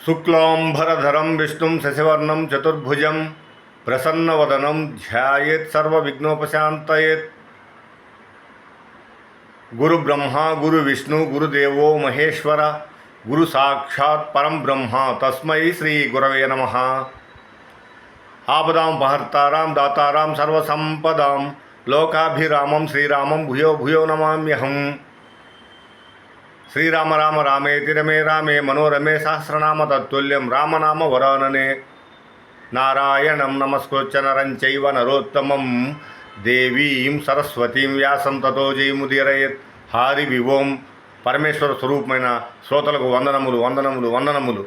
శుక్లాంబరధరం విష్ణుం శశివర్ణం చతుర్భుజం ప్రసన్నవదనం ధ్యాయేత్ సర్వవిఘ్నోపశాంతయేత్. గురు బ్రహ్మ గురు విష్ణు గురుదేవో మహేశ్వర గురు సాక్షాత్ పరం బ్రహ్మ తస్మై శ్రీ గురవే నమః. ఆపదాం పహర్తారాం దాతారాం సర్వసంపదాం లోకాభిరామం శ్రీరామం భూయో భూయో నమామ్యహం. శ్రీరామ రామ రామేతి రమే రామే మనోరమే సహస్రనామ తత్తుల్యం రామనామ వరాననే. నారాయణం నమస్కృత్య నరం చైవ నరోత్తమం దేవీం సరస్వతీం వ్యాసం తతో జయముదీరయేత్. హారి వివోం. పరమేశ్వర స్వరూపమైన శ్రోతలకు వందనములు వందనములు వందనములు.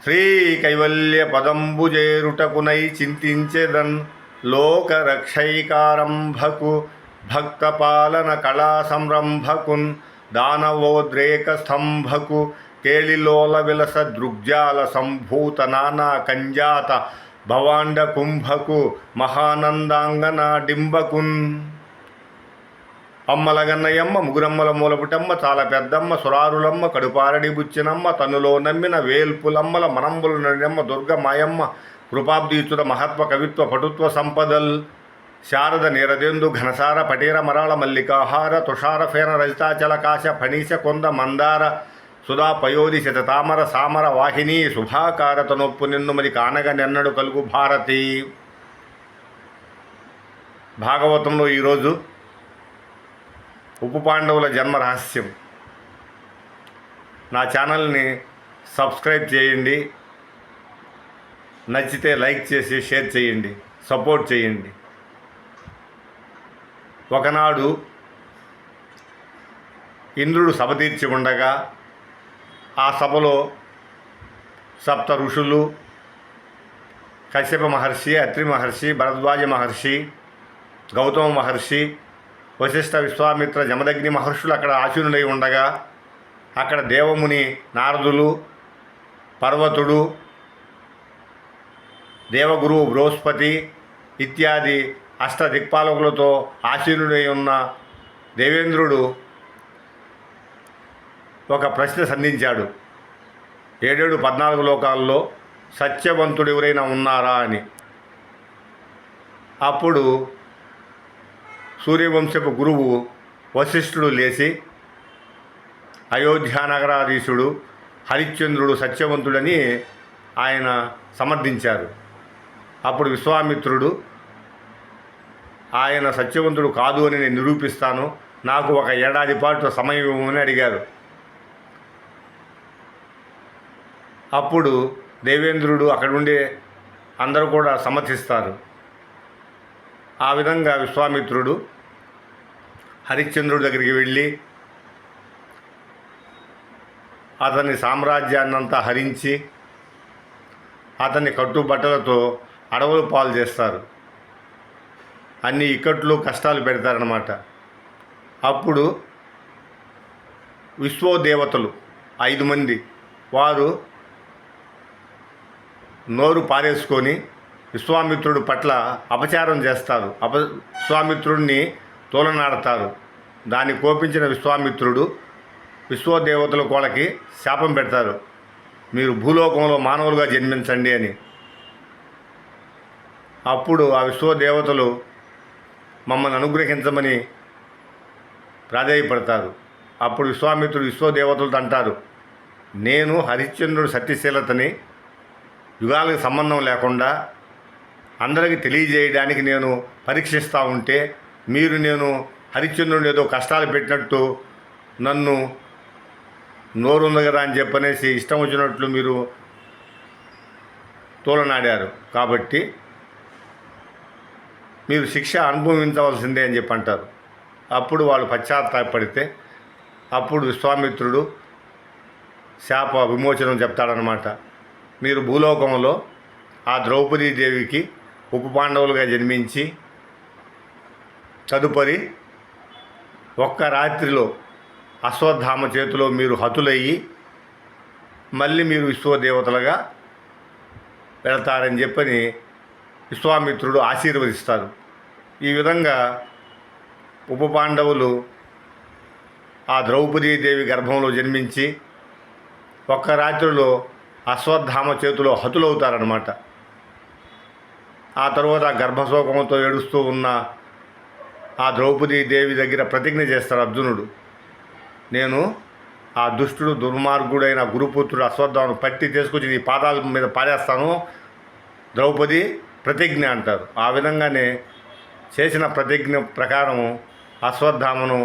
శ్రీ కైవల్య పదంబుజేరుటకునై చింతించెదన్ లోకరక్షైకారంభకు భక్తపాలన కళా సంరంభకున్ దానవోద్రేక స్తంభకు కేళిలోల విలస దృగ్జాల సంభూత నానా కంజాత భవాండ కుంభకు మహానందాంగన డింబకున్. అమ్మలగన్నయమ్మ ముగురమ్మల మూలపుటమ్మ చాలా పెద్దమ్మ సురారులమ్మ కడుపారడి బుచ్చినమ్మ తనులో నమ్మిన వేల్పులమ్మల మనంబులు నడినమ్మ దుర్గ మాయమ్మ కృపాబ్దీచుడ మహత్వ కవిత్వ పటుత్వ సంపదల్. శారద నీరదేందు ఘనసార పటీర మరాళ మల్లికాహార తుషార ఫేన రజితాచల కాశ ఫణీశ కొంద మందార సుధా పయోధి శతతామర సామర వాహిని శుభాకారత నొప్పు నిన్నుమది కానగ నెన్నడు కలుగు భారతి. భాగవతంలో ఈరోజు ఉప పాండవుల జన్మ రహస్యం. నా ఛానల్ని సబ్స్క్రైబ్ చేయండి, నచ్చితే లైక్ చేసి షేర్ చేయండి, సపోర్ట్ చేయండి. ఒకనాడు ఇంద్రుడు సభ తీర్చి ఉండగా ఆ సభలో సప్త ఋషులు కశ్యప మహర్షి, అత్రి మహర్షి, భరద్వాజ మహర్షి, గౌతమ మహర్షి, వశిష్ఠ, విశ్వామిత్ర, జమదగ్ని మహర్షులు అక్కడ ఆశీనులై ఉండగా అక్కడ దేవముని నారదులు, పర్వతుడు, దేవగురువు బృహస్పతి ఇత్యాది అష్టదిక్పాలకులతో ఆశీనుడై ఉన్న దేవేంద్రుడు ఒక ప్రశ్న సంధించాడు. 14 లోకాల్లో సత్యవంతుడు ఎవరైనా ఉన్నారా అని. అప్పుడు సూర్యవంశపు గురువు వశిష్ఠుడు లేచి అయోధ్యానగరాధీశుడు హరిశ్చంద్రుడు సత్యవంతుడని ఆయన సమర్థించారు. అప్పుడు విశ్వామిత్రుడు ఆయన సత్యవంతుడు కాదు అని నేను నిరూపిస్తాను, నాకు 1 ఏడాది పాటు సమయం ఇవ్వమని అడిగారు. అప్పుడు దేవేంద్రుడు అక్కడుండే అందరూ కూడా సమర్థిస్తారు. ఆ విధంగా విశ్వామిత్రుడు హరిశ్చంద్రుడి దగ్గరికి వెళ్ళి అతని సామ్రాజ్యాన్నంతా హరించి అతన్ని కట్టుబట్టలతో అడవుల పాలు చేస్తారు. అన్ని ఇక్కట్లు కష్టాలు పెడతారన్నమాట. అప్పుడు విశ్వదేవతలు 5 మంది వారు నోరు పారేసుకొని విశ్వామిత్రుడి పట్ల అపచారం చేస్తారు, విశ్వామిత్రుడిని తోలనాడతారు. దాన్ని కోపించిన విశ్వామిత్రుడు విశ్వదేవతల కోళ్ళకి శాపం పెడతారు, మీరు భూలోకంలో మానవులుగా జన్మించండి అని. అప్పుడు ఆ విశ్వదేవతలు మమ్మల్ని అనుగ్రహించమని ప్రాధేయపడతారు. అప్పుడు విశ్వామిత్రుడు విశ్వదేవతలతో అంటారు, నేను హరిశ్చంద్రుడి సత్యశీలతని యుగాలకు సంబంధం లేకుండా అందరికీ తెలియజేయడానికి నేను పరీక్షిస్తూ ఉంటే మీరు నేను హరిశ్చంద్రుడిని ఏదో కష్టాలు పెట్టినట్టు నన్ను నోరుంది కదా అని చెప్పనేసి ఇష్టం వచ్చినట్లు మీరు తోలనాడారు, కాబట్టి మీరు శిక్ష అనుభవించవలసిందే అని చెప్పి అంటారు. అప్పుడు వాళ్ళు పశ్చాత్తాపడితే అప్పుడు విశ్వామిత్రుడు శాప విమోచనం చెప్తాడనమాట. మీరు భూలోకంలో ఆ ద్రౌపదీదేవికి ఉప పాండవులుగా జన్మించి తదుపరి 1 రాత్రిలో అశ్వత్థామ చేతిలో మీరు హతులయ్యి మళ్ళీ మీరు విశ్వదేవతలుగా వెళతారని చెప్పని విశ్వామిత్రుడు ఆశీర్వదిస్తారు. ఈ విధంగా ఉప పాండవులు ఆ ద్రౌపదీదేవి గర్భంలో జన్మించి ఒక్క రాత్రిలో అశ్వత్థామ చేతిలో హతులవుతారనమాట. ఆ తర్వాత గర్భశోకంతో ఏడుస్తూ ఉన్న ఆ ద్రౌపదీదేవి దగ్గర ప్రతిజ్ఞ చేస్తాడు అర్జునుడు. నేను ఆ దుష్టుడు దుర్మార్గుడైన గురుపుత్రుడు అశ్వత్థామను పట్టి తీసుకొచ్చి నీ పాదాల మీద పారేస్తాను, ద్రౌపది ప్రతిజ్ఞ అంటారు. ఆ విధంగానే చేసిన ప్రతిజ్ఞ ప్రకారం అశ్వత్థామను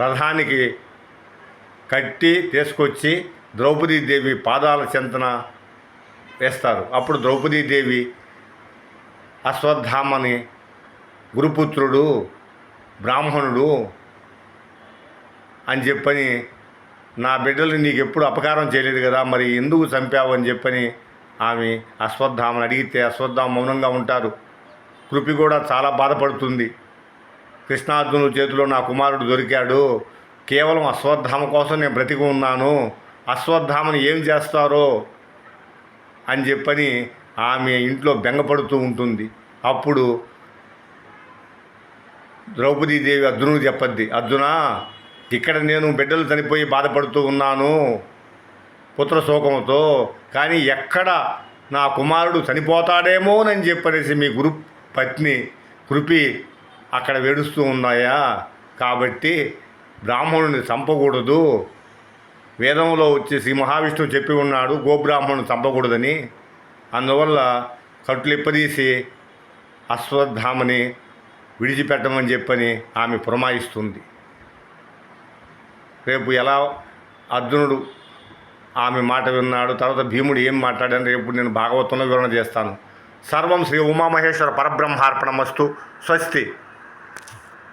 రథానికి కట్టి తీసుకొచ్చి ద్రౌపదీదేవి పాదాల చెంతన వేస్తారు. అప్పుడు ద్రౌపదీదేవి అశ్వత్థామని గురుపుత్రుడు బ్రాహ్మణుడు అని చెప్పని, నా బిడ్డలు నీకు ఎప్పుడు అపకారం చేయలేదు కదా, మరి ఎందుకు చంపావు అని చెప్పని ఆమె అశ్వత్థామని అడిగితే అశ్వత్థామ మౌనంగా ఉంటారు. కృపి కూడా చాలా బాధపడుతుంది. కృష్ణార్జునుల చేతిలో నా కుమారుడు దొరికాడు, కేవలం అశ్వత్థామ కోసం నేను బ్రతికి ఉన్నాను, అశ్వత్థామని ఏం చేస్తారో అని చెప్పని ఆమె ఇంట్లో బెంగపడుతూ ఉంటుంది. అప్పుడు ద్రౌపదీదేవి అర్జునుడు చెప్పద్ది, అర్జునా, ఇక్కడ నేను బిడ్డలు చనిపోయి బాధపడుతూ ఉన్నాను పుత్రశోకంతో, కానీ ఎక్కడ నా కుమారుడు చనిపోతాడేమోనని చెప్పనేసి మీ గురు పత్ని కృపి అక్కడ వేడుస్తూ ఉన్నాయా, కాబట్టి బ్రాహ్మణుని చంపకూడదు. వేదంలో వచ్చేసి మహావిష్ణువు చెప్పి ఉన్నాడు గోబ్రాహ్మణుని చంపకూడదని. అందువల్ల కట్లిప్పదీసి అశ్వత్థామని విడిచిపెట్టమని చెప్పని ఆమె పురమాయిస్తుంది. రేపు ఎలా అర్జునుడు ఆమె మాట విన్నాడు, తర్వాత భీముడు ఏం మాట్లాడని రేపు నేను భాగవతంలో వివరణ చేస్తాను. సర్వం శ్రీ ఉమామహేశ్వర పరబ్రహ్మార్పణమస్తు. స్వస్తి.